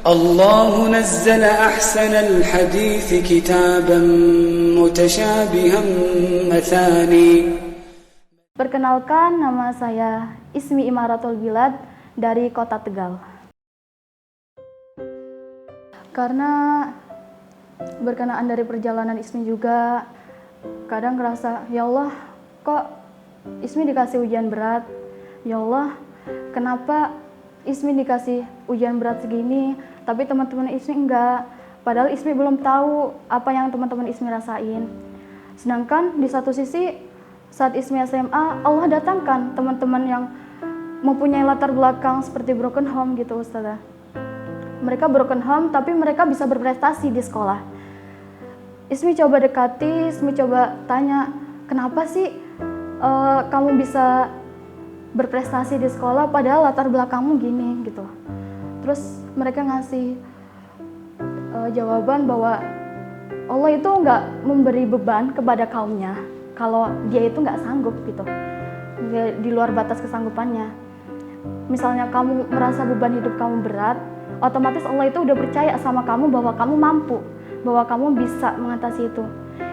الله نزل أحسن الحديث كتابا متشابها مثاني. Perkenalkan, nama saya Ismi Imaratul Bilad dari Kota Tegal. Karena berkenaan dari perjalanan Ismi juga, kadang ngerasa, ya Allah, kok Ismi dikasih ujian berat? Ya Allah, kenapa Ismi dikasih ujian berat segini, tapi teman-teman Ismi enggak? Padahal Ismi belum tahu apa yang teman-teman Ismi rasain. Sedangkan di satu sisi, saat Ismi SMA, Allah datangkan teman-teman yang mempunyai latar belakang seperti broken home gitu, Ustazah. Mereka broken home, tapi mereka bisa berprestasi di sekolah. Ismi coba dekati, Ismi coba tanya, kenapa sih kamu bisa berprestasi di sekolah padahal latar belakangmu gini gitu. Terus mereka ngasih jawaban bahwa Allah itu nggak memberi beban kepada kaumnya kalau dia itu nggak sanggup gitu, di luar batas kesanggupannya. Misalnya kamu merasa beban hidup kamu berat, otomatis Allah itu udah percaya sama kamu bahwa kamu mampu, bahwa kamu bisa mengatasi itu.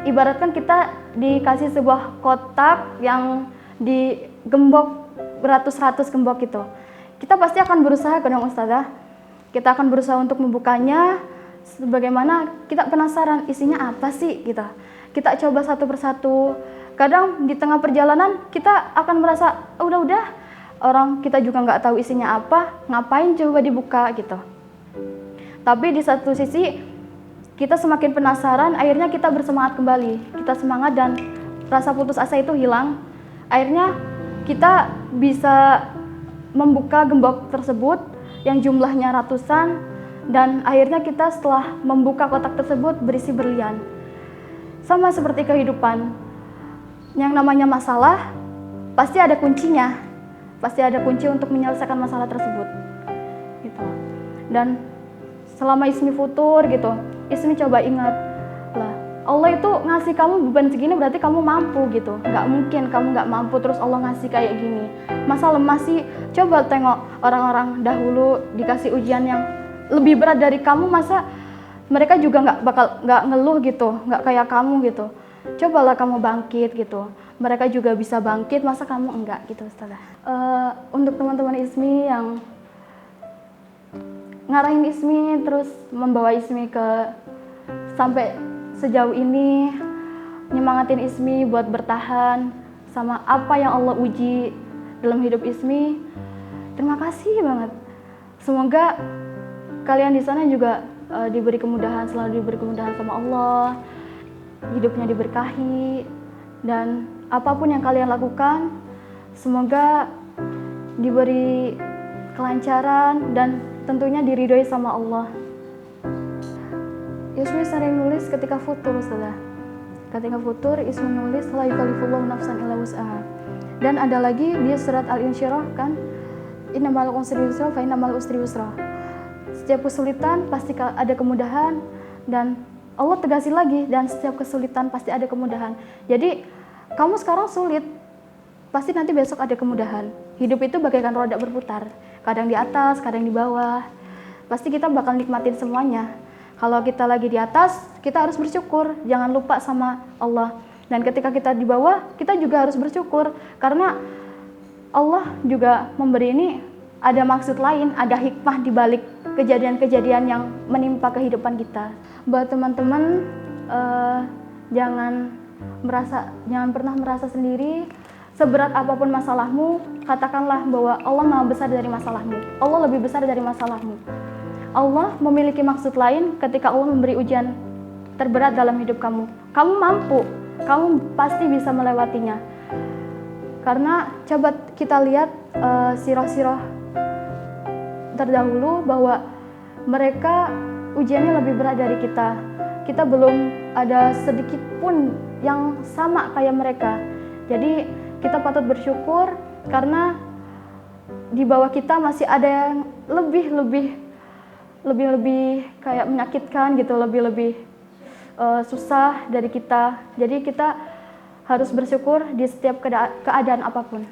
Ibaratkan kita dikasih sebuah kotak yang digembok beratus-ratus gembok gitu. Kita pasti akan berusaha kan, Ustazah. Kita akan berusaha untuk membukanya, sebagaimana kita penasaran isinya apa sih gitu. Kita coba satu persatu. Kadang di tengah perjalanan kita akan merasa udah orang kita juga nggak tahu isinya apa, ngapain coba dibuka gitu. Tapi di satu sisi kita semakin penasaran, akhirnya kita bersemangat kembali. Kita semangat dan rasa putus asa itu hilang. Akhirnya kita bisa membuka gembok tersebut yang jumlahnya ratusan, dan akhirnya kita setelah membuka kotak tersebut berisi berlian. Sama seperti kehidupan, yang namanya masalah pasti ada kuncinya, pasti ada kunci untuk menyelesaikan masalah tersebut gitu. Dan selama Ismi futur gitu, Ismi coba ingat lah, Allah itu ngasih kamu beban segini berarti kamu mampu gitu. Nggak mungkin kamu nggak mampu terus Allah ngasih kayak gini. Masa lemah sih? Coba tengok orang-orang dahulu dikasih ujian yang lebih berat dari kamu, masa mereka juga nggak ngeluh gitu, nggak kayak kamu gitu. Cobalah kamu bangkit gitu. Mereka juga bisa bangkit, masa kamu enggak gitu, Ustazah. Untuk teman-teman Ismi yang ngarahin Ismi, terus membawa Ismi ke sampai sejauh ini, nyemangatin Ismi buat bertahan sama apa yang Allah uji dalam hidup Ismi. Terima kasih banget. Semoga kalian di sana juga diberi kemudahan, selalu diberi kemudahan sama Allah, hidupnya diberkahi, dan apapun yang kalian lakukan, semoga diberi kelancaran dan tentunya diridhoi sama Allah. Ismi sering nulis ketika futur, Ustazah. Ketika futur, Ismi nulis la yukallifullahu nafsan illa wus'aha. Dan ada lagi di surat Al-Insyirah kan, innamal usri yusra fa innamal usri yusra. Setiap kesulitan pasti ada kemudahan, dan Allah tegasin lagi, dan setiap kesulitan pasti ada kemudahan. Jadi kamu sekarang sulit, pasti nanti besok ada kemudahan. Hidup itu bagaikan roda berputar, kadang di atas, kadang di bawah. Pasti kita bakal nikmatin semuanya. Kalau kita lagi di atas, kita harus bersyukur, jangan lupa sama Allah. Dan ketika kita di bawah, kita juga harus bersyukur, karena Allah juga memberi ini ada maksud lain, ada hikmah di balik kejadian-kejadian yang menimpa kehidupan kita. Buat teman-teman, jangan pernah merasa sendiri. Seberat apapun masalahmu, katakanlah bahwa Allah Maha besar dari masalahmu. Allah lebih besar dari masalahmu. Allah memiliki maksud lain ketika Allah memberi ujian terberat dalam hidup kamu. Kamu mampu, kamu pasti bisa melewatinya. Karena coba kita lihat sirah-sirah terdahulu bahwa mereka ujiannya lebih berat dari kita. Kita belum ada sedikit pun yang sama kayak mereka. Jadi kita patut bersyukur karena di bawah kita masih ada yang lebih kayak menyakitkan gitu, lebih susah dari kita. Jadi kita harus bersyukur di setiap keadaan apapun.